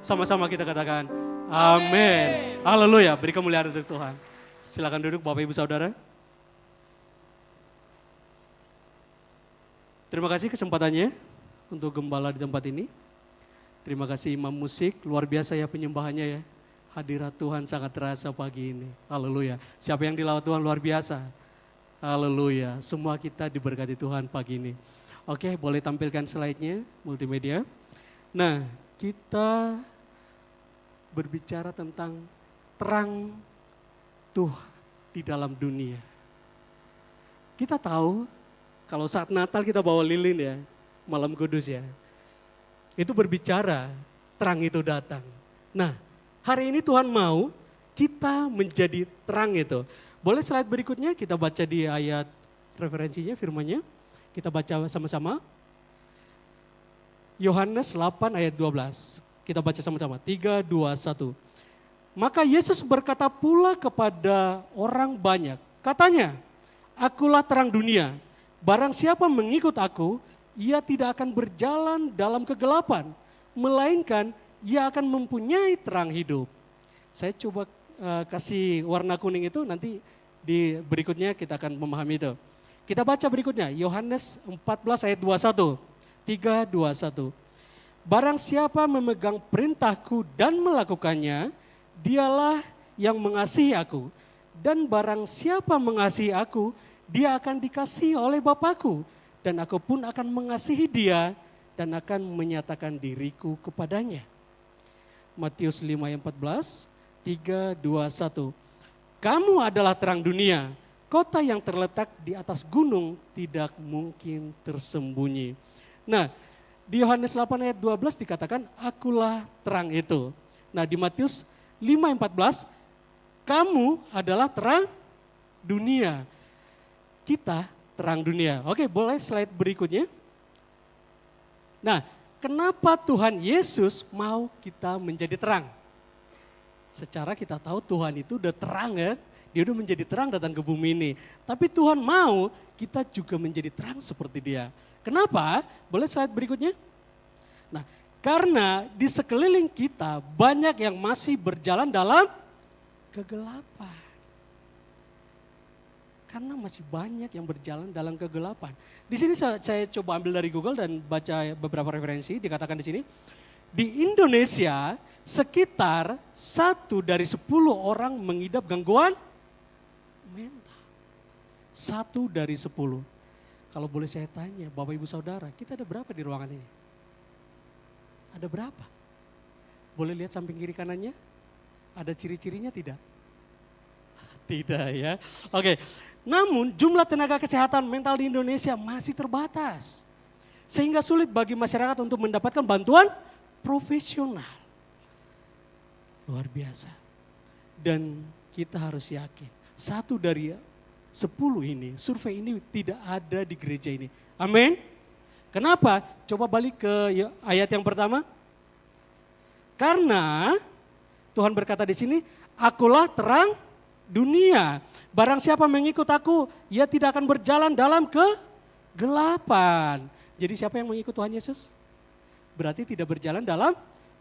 Sama-sama kita katakan, amin. Haleluya, beri kemuliaan untuk Tuhan. Silakan duduk Bapak Ibu Saudara. Terima kasih kesempatannya untuk gembala di tempat ini. Terima kasih imam musik, luar biasa ya penyembahannya ya. Hadirat Tuhan sangat terasa pagi ini. Haleluya. Siapa yang dilawat Tuhan luar biasa. Haleluya. Semua kita diberkati Tuhan pagi ini. Oke, boleh tampilkan slide-nya multimedia. Nah, kita berbicara tentang terang Tuhan di dalam dunia. Kita tahu kalau saat Natal kita bawa lilin ya, malam kudus ya. Itu berbicara terang itu datang. Nah, hari ini Tuhan mau kita menjadi terang itu. Boleh slide berikutnya kita baca di ayat referensinya, firmannya. Kita baca sama-sama. Yohanes 8 ayat 12. Kita baca sama-sama. 3, 2, 1. Maka Yesus berkata pula kepada orang banyak. Katanya, akulah terang dunia. Barang siapa mengikut aku, ia tidak akan berjalan dalam kegelapan. Melainkan ia akan mempunyai terang hidup. Saya coba kasih warna kuning itu, nanti di berikutnya kita akan memahami itu. Kita baca berikutnya, Yohanes 14 ayat 21. 3, 2, 1. Barang siapa memegang perintahku dan melakukannya, dialah yang mengasihi aku. Dan barang siapa mengasihi aku, dia akan dikasihi oleh Bapakku. Dan aku pun akan mengasihi dia dan akan menyatakan diriku kepadanya. Matius 5 ayat 14, 3, 2, 1. Kamu adalah terang dunia, kota yang terletak di atas gunung tidak mungkin tersembunyi. Nah, di Yohanes 8 ayat 12 dikatakan, akulah terang itu. Nah, di Matius 5 ayat 14, kamu adalah terang dunia. Kita terang dunia. Oke, boleh slide berikutnya. Nah, kenapa Tuhan Yesus mau kita menjadi terang? Secara kita tahu Tuhan itu udah terang ya, dia udah menjadi terang datang ke bumi ini. Tapi Tuhan mau kita juga menjadi terang seperti dia. Kenapa? Boleh slide berikutnya? Nah, karena di sekeliling kita banyak yang masih berjalan dalam kegelapan. Karena masih banyak yang berjalan dalam kegelapan. Di sini saya coba ambil dari Google dan baca beberapa referensi, dikatakan di sini. Di Indonesia sekitar 1 dari 10 orang mengidap gangguan mental. 1 dari 10. Kalau boleh saya tanya, Bapak Ibu Saudara, kita ada berapa di ruangan ini? Ada berapa? Boleh lihat samping kiri kanannya? Ada ciri-cirinya tidak? Tidak ya. Oke. Namun jumlah tenaga kesehatan mental di Indonesia masih terbatas. Sehingga sulit bagi masyarakat untuk mendapatkan bantuan profesional. Luar biasa. Dan kita harus yakin, 1 dari 10 ini, survei ini tidak ada di gereja ini. Amin. Kenapa? Coba balik ke ayat yang pertama. Karena Tuhan berkata di sini, akulah terang dunia. Barang siapa mengikut aku, ia tidak akan berjalan dalam kegelapan. Jadi siapa yang mengikut Tuhan Yesus? Berarti tidak berjalan dalam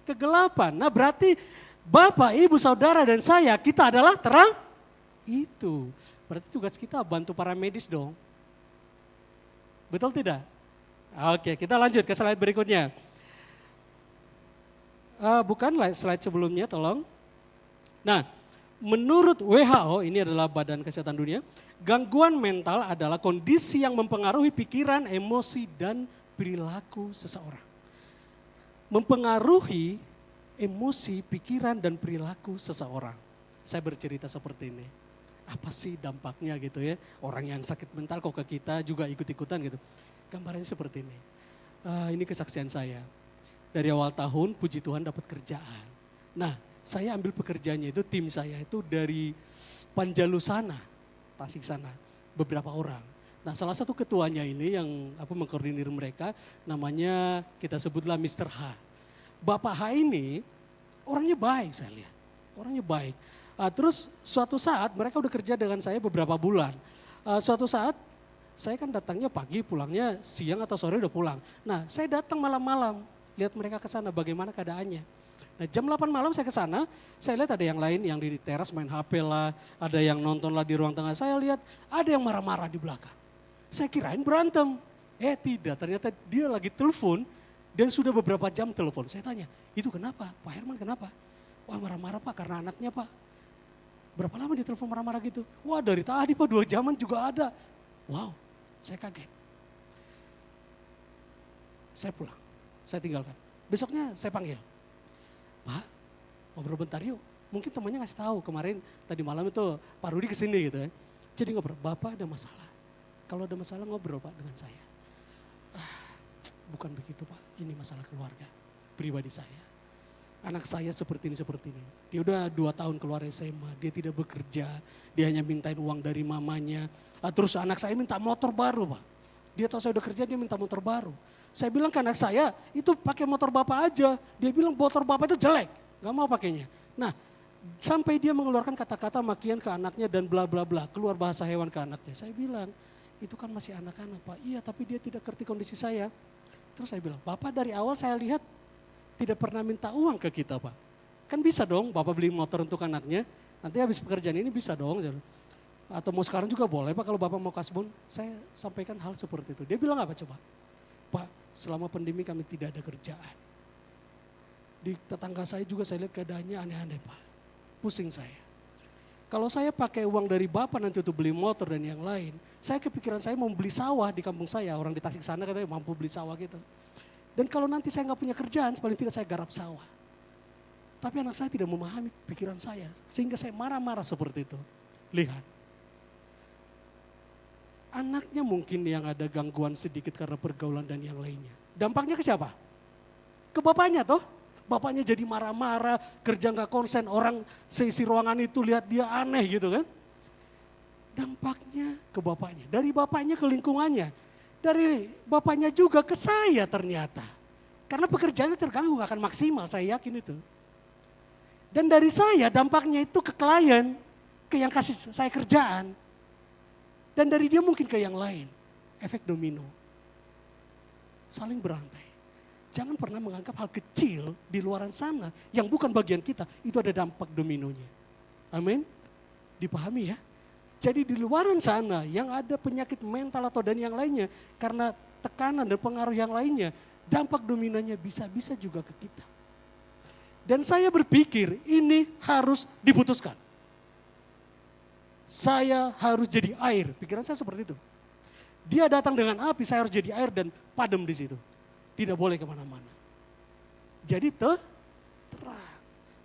kegelapan. Nah, berarti Bapak, Ibu, Saudara, dan saya, kita adalah terang itu. Berarti tugas kita bantu para medis dong. Betul tidak? Oke, kita lanjut ke slide berikutnya. Bukan slide sebelumnya, tolong. Nah, menurut WHO, ini adalah Badan Kesehatan Dunia, gangguan mental adalah kondisi yang mempengaruhi pikiran, emosi, dan perilaku seseorang. Mempengaruhi emosi, pikiran, dan perilaku seseorang. Saya bercerita seperti ini. Apa sih dampaknya gitu ya, orang yang sakit mental kok ke kita juga ikut-ikutan gitu. Gambarannya seperti ini. Ini kesaksian saya. Dari awal tahun, puji Tuhan dapat kerjaan. Nah, saya ambil pekerjaannya itu, tim saya itu dari Panjalu sana, Tasik sana, beberapa orang. Nah, salah satu ketuanya ini yang mengkoordinir mereka, namanya kita sebutlah Mr. H. Bapak H ini orangnya baik saya lihat, orangnya baik. Terus suatu saat mereka udah kerja dengan saya beberapa bulan. Suatu saat saya kan datangnya pagi, pulangnya siang atau sore udah pulang. Nah, saya datang malam-malam, lihat mereka ke sana bagaimana keadaannya. Nah jam 8 malam saya ke sana, saya lihat ada yang lain yang di teras main HP lah, ada yang nonton lah di ruang tengah. Saya lihat ada yang marah-marah di belakang. Saya kirain berantem. Tidak, ternyata dia lagi telepon dan sudah beberapa jam telepon. Saya tanya, itu kenapa? Pak Herman kenapa? Wah marah-marah Pak karena anaknya Pak. Berapa lama dia telepon marah-marah gitu? Wah dari tadi Pak 2 jaman juga ada. Wow, saya kaget. Saya pulang, saya tinggalkan. Besoknya saya panggil. Pak, ngobrol bentar yuk. Mungkin temannya ngasih tahu kemarin tadi malam itu Pak Rudi kesini gitu ya. Jadi ngobrol, Bapak ada masalah. Kalau ada masalah ngobrol Pak dengan saya. Bukan begitu Pak, ini masalah keluarga pribadi saya. Anak saya seperti ini. Dia udah 2 tahun keluar SMA, dia tidak bekerja, dia hanya mintain uang dari mamanya. Terus anak saya minta motor baru Pak. Dia tahu saya udah kerja, dia minta motor baru. Saya bilang ke anak saya, itu pakai motor bapak aja. Dia bilang motor bapak itu jelek, gak mau pakainya. Nah, sampai dia mengeluarkan kata-kata makian ke anaknya dan bla bla bla, keluar bahasa hewan ke anaknya. Saya bilang, itu kan masih anak-anak Pak. Iya, tapi dia tidak ngerti kondisi saya. Terus saya bilang, Bapak dari awal saya lihat tidak pernah minta uang ke kita Pak. Kan bisa dong Bapak beli motor untuk anaknya, nanti habis pekerjaan ini bisa dong. Atau mau sekarang juga boleh Pak kalau Bapak mau kasbon. Saya sampaikan hal seperti itu. Dia bilang apa coba? Pak, selama pandemi kami tidak ada kerjaan. Di tetangga saya juga saya lihat keadaannya aneh-aneh Pak. Pusing saya. Kalau saya pakai uang dari Bapak nanti untuk beli motor dan yang lain, saya kepikiran saya mau beli sawah di kampung saya. Orang di Tasik sana katanya mampu beli sawah gitu. Dan kalau nanti saya nggak punya kerjaan, paling tidak saya garap sawah. Tapi anak saya tidak memahami pikiran saya. Sehingga saya marah-marah seperti itu. Lihat. Anaknya mungkin yang ada gangguan sedikit karena pergaulan dan yang lainnya. Dampaknya ke siapa? Ke bapaknya toh. Bapaknya jadi marah-marah, kerja nggak konsen, orang seisi ruangan itu lihat dia aneh gitu kan. Dampaknya ke bapaknya, dari bapaknya ke lingkungannya. Dari bapaknya juga ke saya ternyata. Karena pekerjaannya terganggu gak akan maksimal, saya yakin itu. Dan dari saya dampaknya itu ke klien, ke yang kasih saya kerjaan. Dan dari dia mungkin ke yang lain, efek domino. Saling berantai. Jangan pernah menganggap hal kecil di luaran sana yang bukan bagian kita, itu ada dampak dominonya. Amin? Dipahami ya? Jadi di luaran sana yang ada penyakit mental atau dan yang lainnya, karena tekanan dan pengaruh yang lainnya, dampak dominonya bisa-bisa juga ke kita. Dan saya berpikir ini harus diputuskan. Saya harus jadi air, pikiran saya seperti itu. Dia datang dengan api, saya harus jadi air dan padam di situ. Tidak boleh kemana-mana. Jadi terang,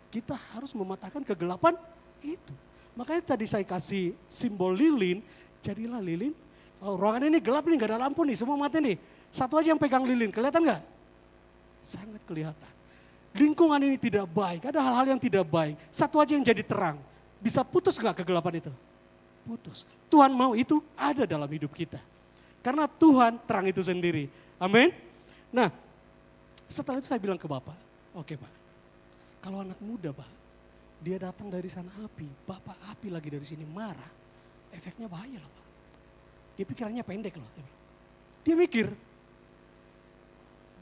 kita harus mematahkan kegelapan itu. Makanya tadi saya kasih simbol lilin, jadilah lilin. Oh, ruangan ini gelap nih, gak ada lampu nih, semua mati nih. Satu aja yang pegang lilin, kelihatan gak? Sangat kelihatan. Lingkungan ini tidak baik, ada hal-hal yang tidak baik. Satu aja yang jadi terang. Bisa putus gak kegelapan itu? Putus. Tuhan mau itu ada dalam hidup kita. Karena Tuhan terang itu sendiri. Amin. Nah, setelah itu saya bilang ke Bapak, oke Pak, kalau anak muda Pak, dia datang dari sana api, Bapak api lagi dari sini marah, efeknya bahaya loh Pak. Dia pikirannya pendek loh. Dia mikir,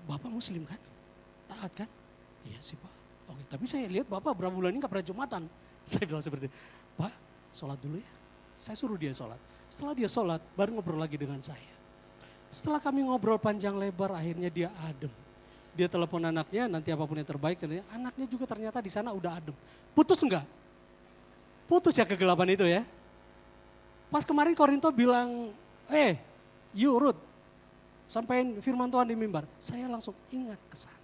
Bapak Muslim kan? Taat kan? Iya sih Pak. Oke, tapi saya lihat Bapak berapa bulan ini gak pernah Jumatan. Saya bilang seperti itu, Pak sholat dulu ya. Saya suruh dia sholat. Setelah dia sholat, baru ngobrol lagi dengan saya. Setelah kami ngobrol panjang lebar, akhirnya dia adem. Dia telepon anaknya, nanti apapun yang terbaik. Anaknya juga ternyata di sana udah adem. Putus enggak? Putus ya kegelapan itu ya. Pas kemarin Korinto bilang, you Ruth, sampaikan firman Tuhan di mimbar. Saya langsung ingat ke sana.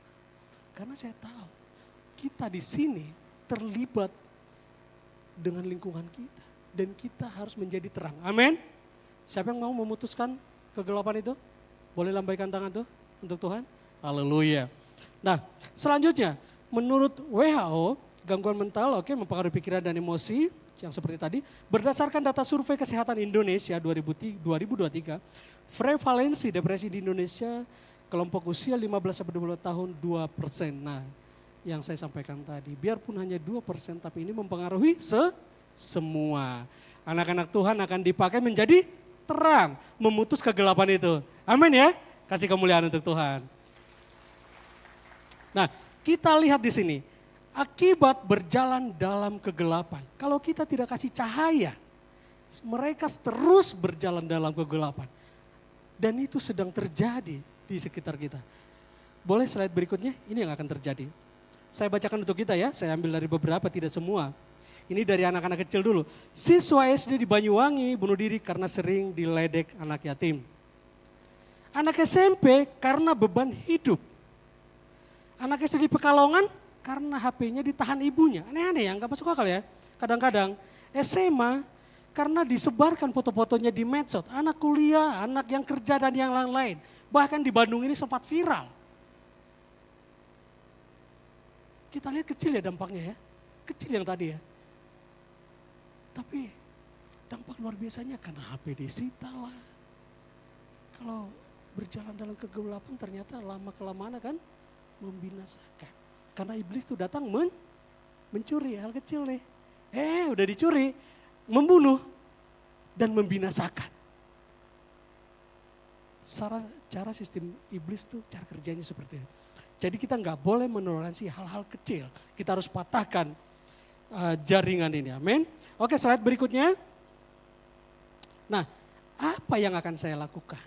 Karena saya tahu, kita di sini terlibat dengan lingkungan kita. Dan kita harus menjadi terang. Amin. Siapa yang mau memutuskan kegelapan itu? Boleh lambaikan tangan tuh untuk Tuhan. Haleluya. Nah, selanjutnya menurut WHO, gangguan mental mempengaruhi pikiran dan emosi yang seperti tadi. Berdasarkan data survei kesehatan Indonesia 2023, prevalensi depresi di Indonesia kelompok usia 15-20 tahun 2%. Nah, yang saya sampaikan tadi, biarpun hanya 2%, tapi ini mempengaruhi semua. Anak-anak Tuhan akan dipakai menjadi terang, memutus kegelapan itu. Amin ya. Kasih kemuliaan untuk Tuhan. Nah, kita lihat di sini. Akibat berjalan dalam kegelapan. Kalau kita tidak kasih cahaya, mereka terus berjalan dalam kegelapan. Dan itu sedang terjadi di sekitar kita. Boleh slide berikutnya? Ini yang akan terjadi. Saya bacakan untuk kita ya, saya ambil dari beberapa, tidak semua. Ini dari anak-anak kecil dulu. Siswa SD di Banyuwangi bunuh diri karena sering diledek anak yatim. Anak SMP karena beban hidup. Anak SD di Pekalongan karena HP-nya ditahan ibunya. Aneh-aneh ya, nggak masuk akal ya. Kadang-kadang SMA karena disebarkan foto-fotonya di medsos. Anak kuliah, anak yang kerja dan yang lain-lain. Bahkan di Bandung ini sempat viral. Kita lihat kecil ya dampaknya ya. Kecil yang tadi ya. Tapi dampak luar biasanya karena HP disita lah. Kalau berjalan dalam kegelapan ternyata lama-kelamaan kan membinasakan. Karena iblis itu datang mencuri hal kecil nih. Udah dicuri, membunuh dan membinasakan. Cara sistem iblis tuh cara kerjanya seperti itu. Jadi kita nggak boleh menoleransi hal-hal kecil. Kita harus patahkan jaringan ini, amin. Oke, slide berikutnya. Nah, apa yang akan saya lakukan?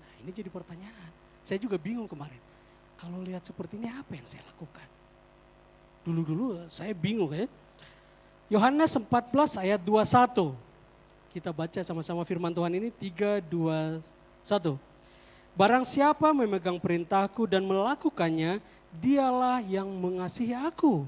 Nah, ini jadi pertanyaan. Saya juga bingung kemarin. Kalau lihat seperti ini apa yang saya lakukan? Dulu saya bingung ya. Yohanes 14 ayat 21. Kita baca sama-sama firman Tuhan ini 3, 2, 1. Barang siapa memegang perintahku dan melakukannya, dialah yang mengasihi aku.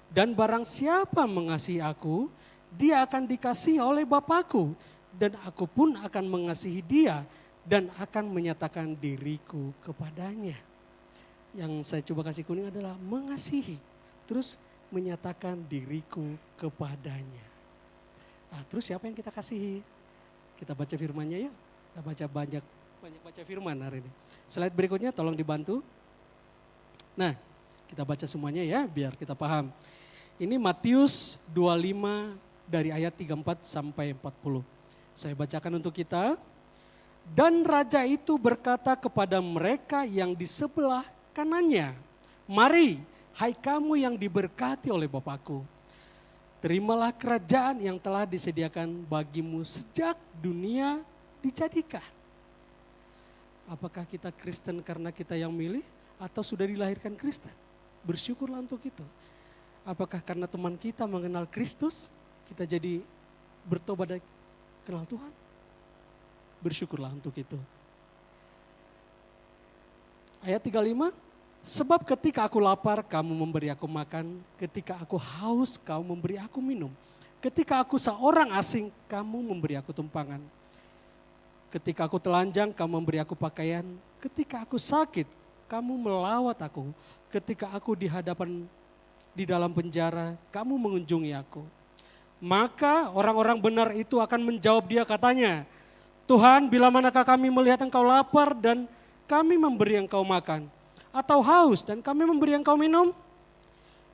Dan barang siapa mengasihi aku, dia akan dikasihi oleh Bapakku. Dan aku pun akan mengasihi dia dan akan menyatakan diriku kepadanya. Yang saya coba kasih kuning adalah mengasihi. Terus menyatakan diriku kepadanya. Nah, terus siapa yang kita kasihi? Kita baca firman-Nya ya. Kita baca banyak baca firman hari ini. Slide berikutnya tolong dibantu. Nah, kita baca semuanya ya biar kita paham. Ini Matius 25 dari ayat 34 sampai 40. Saya bacakan untuk kita. Dan raja itu berkata kepada mereka yang di sebelah kanannya, mari, hai kamu yang diberkati oleh Bapakku, terimalah kerajaan yang telah disediakan bagimu sejak dunia dijadikan. Apakah kita Kristen karena kita yang milih atau sudah dilahirkan Kristen? Bersyukurlah untuk itu. Apakah karena teman kita mengenal Kristus, kita jadi bertobat dan kenal Tuhan? Bersyukurlah untuk itu. Ayat 35, sebab ketika aku lapar, kamu memberi aku makan. Ketika aku haus, kamu memberi aku minum. Ketika aku seorang asing, kamu memberi aku tumpangan. Ketika aku telanjang, kamu memberi aku pakaian. Ketika aku sakit, kamu melawat aku. Ketika aku di dalam penjara, kamu mengunjungi aku. Maka orang-orang benar itu akan menjawab dia katanya, Tuhan, bila manakah kami melihat engkau lapar dan kami memberi engkau makan, atau haus dan kami memberi engkau minum?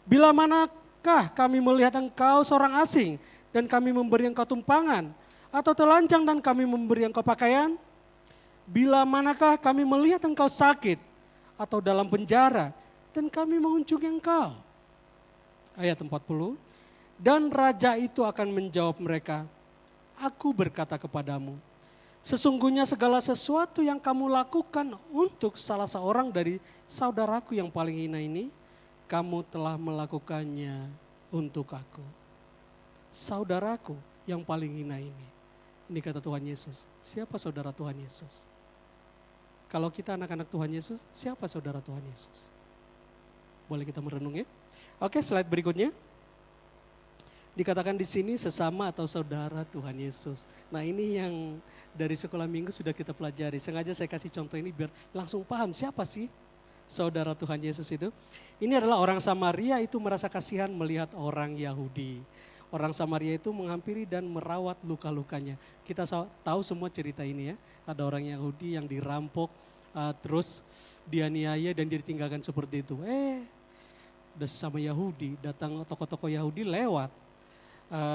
Bila manakah kami melihat engkau seorang asing dan kami memberi engkau tumpangan, atau telanjang dan kami memberi engkau pakaian? Bila manakah kami melihat engkau sakit atau dalam penjara dan kami mengunjungi engkau? Ayat 40, dan raja itu akan menjawab mereka, aku berkata kepadamu, sesungguhnya segala sesuatu yang kamu lakukan untuk salah seorang dari saudaraku yang paling hina ini, kamu telah melakukannya untuk aku. Saudaraku yang paling hina ini. Ini kata Tuhan Yesus. Siapa saudara Tuhan Yesus? Kalau kita anak-anak Tuhan Yesus, siapa saudara Tuhan Yesus? Boleh kita merenung ya? Oke, slide berikutnya. Dikatakan di sini sesama atau saudara Tuhan Yesus. Nah, ini yang dari sekolah minggu sudah kita pelajari. Sengaja saya kasih contoh ini biar langsung paham siapa sih saudara Tuhan Yesus itu. Ini adalah orang Samaria itu merasa kasihan melihat orang Yahudi. Orang Samaria itu menghampiri dan merawat luka-lukanya. Kita tahu semua cerita ini ya. Ada orang Yahudi yang dirampok, terus dianiaya dan ditinggalkan seperti itu. Udah sesama Yahudi, datang tokoh-tokoh Yahudi lewat.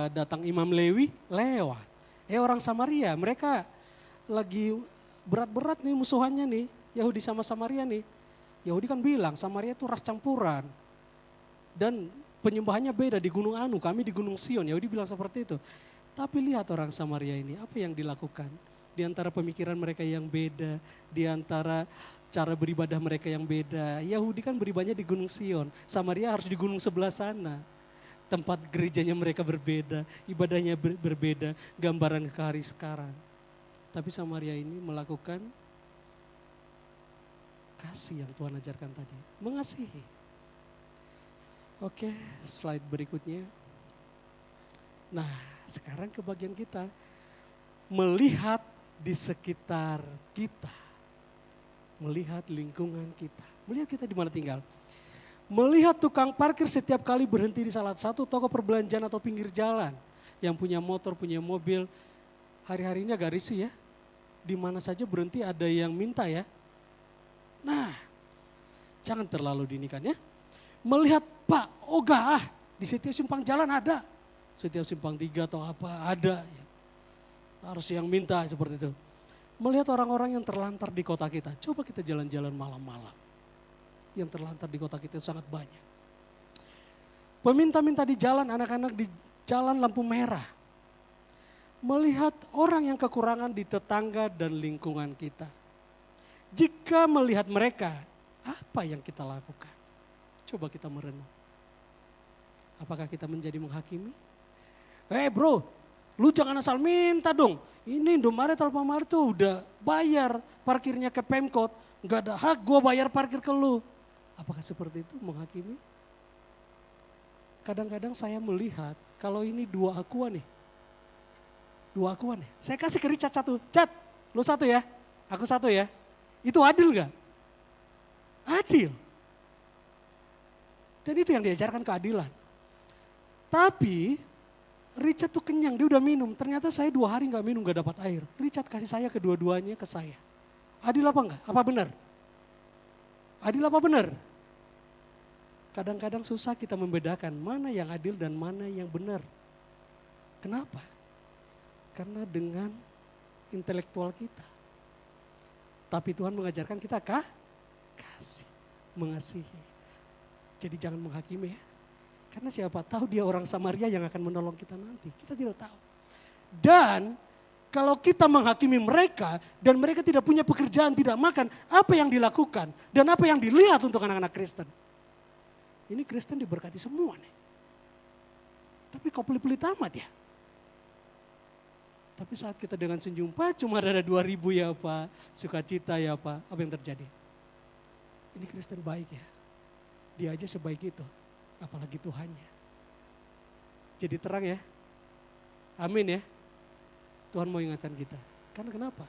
Datang Imam Lewi lewat. Orang Samaria, mereka lagi berat-berat nih musuhannya nih, Yahudi sama Samaria nih. Yahudi kan bilang Samaria itu ras campuran. Dan penyembahannya beda di Gunung Anu, kami di Gunung Sion. Yahudi bilang seperti itu. Tapi lihat orang Samaria ini, apa yang dilakukan? Di antara pemikiran mereka yang beda, di antara cara beribadah mereka yang beda. Yahudi kan beribadahnya di Gunung Sion, Samaria harus di gunung sebelah sana. Tempat gerejanya mereka berbeda, ibadahnya berbeda, gambaran ke hari sekarang. Tapi Samaria ini melakukan kasih yang Tuhan ajarkan tadi, mengasihi. Oke, slide berikutnya. Nah, sekarang ke bagian kita, melihat di sekitar kita, melihat lingkungan kita, melihat kita di mana tinggal. Melihat tukang parkir setiap kali berhenti di salah satu toko perbelanjaan atau pinggir jalan, yang punya motor, punya mobil, hari-hari ini agak risih ya, di mana saja berhenti ada yang minta ya. Nah, jangan terlalu dini kan ya. Melihat Pak, ogah di setiap simpang jalan ada. Setiap simpang 3 atau apa ada. Ya. Harus yang minta seperti itu. Melihat orang-orang yang terlantar di kota kita. Coba kita jalan-jalan malam-malam. Yang terlantar di kota kita sangat banyak. Peminta-minta di jalan, anak-anak di jalan lampu merah. Melihat orang yang kekurangan di tetangga dan lingkungan kita. Jika melihat mereka, apa yang kita lakukan? Coba kita merenung. Apakah kita menjadi menghakimi? Bro, lu jangan asal minta dong. Ini Indomaret, Alfamart tuh udah bayar parkirnya ke Pemkot. Gak ada hak gue bayar parkir ke lu. Apakah seperti itu menghakimi? Kadang-kadang saya melihat kalau ini dua akuan nih. Dua akuan nih. Saya kasih ke Richard satu. Cat, lu satu ya, aku satu ya. Itu adil gak? Adil. Dan itu yang diajarkan keadilan. Tapi Richard tuh kenyang, dia udah minum. Ternyata saya 2 hari gak minum, gak dapat air. Richard kasih saya kedua-duanya ke saya. Adil apa enggak? Apa benar? Adil apa benar? Kadang-kadang susah kita membedakan mana yang adil dan mana yang benar. Kenapa? Karena dengan intelektual kita. Tapi Tuhan mengajarkan kita kasih, mengasihi. Jadi jangan menghakimi ya. Karena siapa tahu dia orang Samaria yang akan menolong kita nanti. Kita tidak tahu. Dan kalau kita menghakimi mereka dan mereka tidak punya pekerjaan, tidak makan, apa yang dilakukan dan apa yang dilihat untuk anak-anak Kristen? Ini Kristen diberkati semua nih. Tapi kok pelit-pelit amat ya? Tapi saat kita dengan senyum, Pak cuma ada 2.000 ya Pak, sukacita ya Pak, apa yang terjadi? Ini Kristen baik ya. Dia aja sebaik itu, apalagi Tuhannya. Jadi terang ya. Amin ya. Tuhan mau ingatkan kita. Karena kenapa?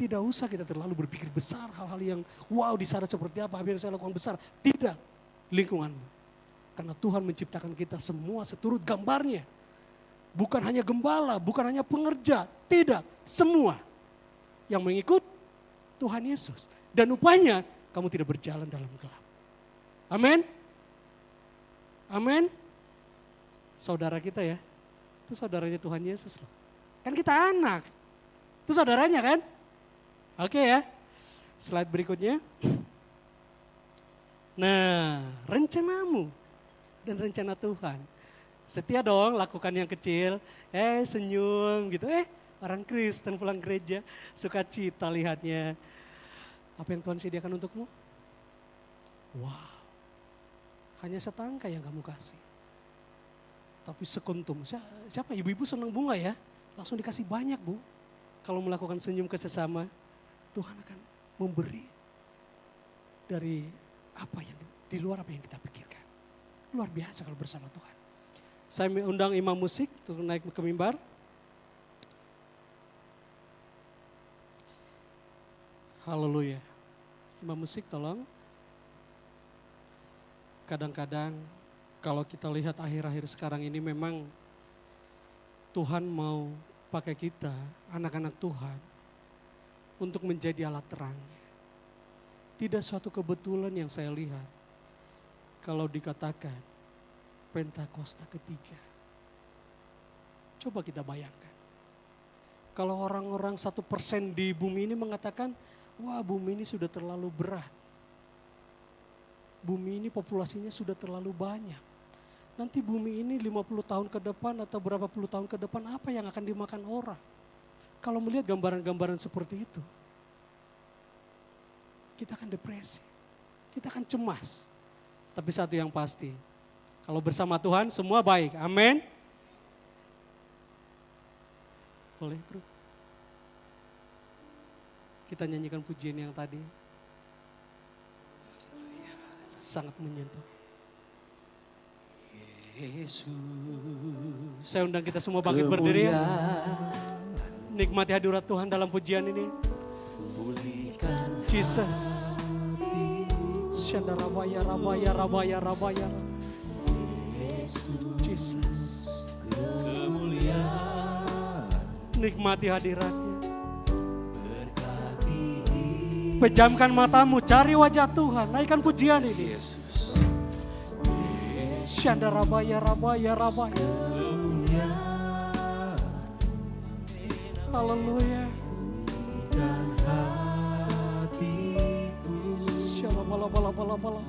Tidak usah kita terlalu berpikir besar hal-hal yang wow di sana seperti apa yang saya lakukan besar. Tidak, lingkunganmu. Karena Tuhan menciptakan kita semua seturut gambarnya. Bukan hanya gembala, bukan hanya pengerja. Tidak, semua yang mengikut Tuhan Yesus. Dan upahnya kamu tidak berjalan dalam gelap. Amin. Amin. Saudara kita ya, itu saudaranya Tuhan Yesus loh. Kan kita anak, itu saudaranya kan? Oke ya, slide berikutnya. Nah, rencanamu dan rencana Tuhan. Setia dong lakukan yang kecil, senyum gitu, orang Kristen pulang gereja, sukacita lihatnya. Apa yang Tuhan sediakan untukmu? Wow, hanya setangkai yang kamu kasih. Tapi sekuntum, siapa ibu-ibu senang bunga ya? Langsung dikasih banyak bu. Kalau melakukan senyum ke sesama, Tuhan akan memberi dari apa yang di luar apa yang kita pikirkan. Luar biasa kalau bersama Tuhan. Saya undang imam musik untuk naik ke mimbar. Haleluya. Imam musik tolong. Kadang-kadang kalau kita lihat akhir-akhir sekarang ini memang Tuhan mau pakai kita, anak-anak Tuhan, untuk menjadi alat terangnya. Tidak suatu kebetulan yang saya lihat kalau dikatakan Pentakosta ketiga. Coba kita bayangkan. Kalau orang-orang 1% di bumi ini mengatakan, wah bumi ini sudah terlalu berat. Bumi ini populasinya sudah terlalu banyak. nanti bumi ini 50 tahun ke depan atau berapa puluh tahun ke depan apa yang akan dimakan orang. Kalau melihat gambaran-gambaran seperti itu, kita akan depresi, kita akan cemas. Tapi satu yang pasti, kalau bersama Tuhan semua baik, amin. Boleh bro? Kita nyanyikan pujian yang tadi. Sangat menyentuh. Yesus. Saya undang kita semua bangkit berdiri ya. Nikmati hadirat Tuhan dalam pujian ini. Jesus. Syanda rabaya, rabaya, rabaya, rabaya. Jesus. Nikmati hadiratnya. Pejamkan matamu, cari wajah Tuhan, naikkan pujian ini. Syanda rabaya, rabaya, rabaya. Haleluya. Syanda bala bala bala bala.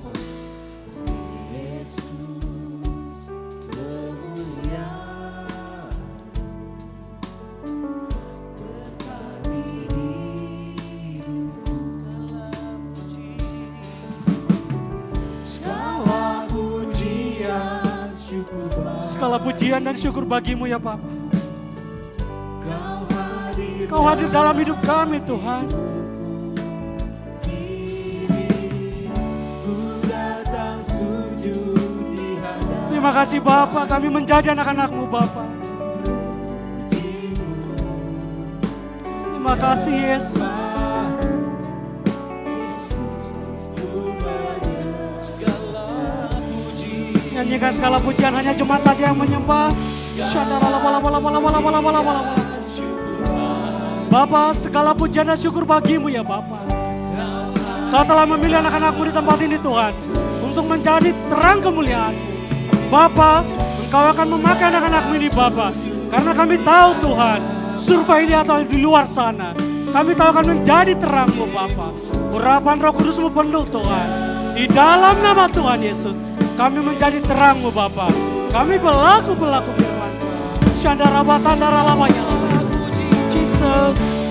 Segala pujian dan syukur bagimu ya Bapa. Kau hadir dalam hidup kami Tuhan. Terima kasih Bapa, kami menjadi anak-anak-Mu Bapa. Terima kasih Yesus. Nyanyikan segala pujian, hanya jemaat saja yang menyembah. Bapa, segala pujian dan syukur bagimu ya Bapa. Kau telah memilih anak-anak-Mu di tempat ini Tuhan, untuk menjadi terang kemuliaan. Bapa, Engkau akan memakai anak-anak-Mu ini Bapa, karena kami tahu Tuhan, survei ini atau di luar sana, kami tahu akan menjadi terang-Mu Bapa. Urapan Roh Kudus-Mu penuh Tuhan. Di dalam nama Tuhan Yesus, kami menjadi terang-Mu Bapa. Kami pelaku-pelaku firman. Syanda rabatan darah lamanya. Jesus.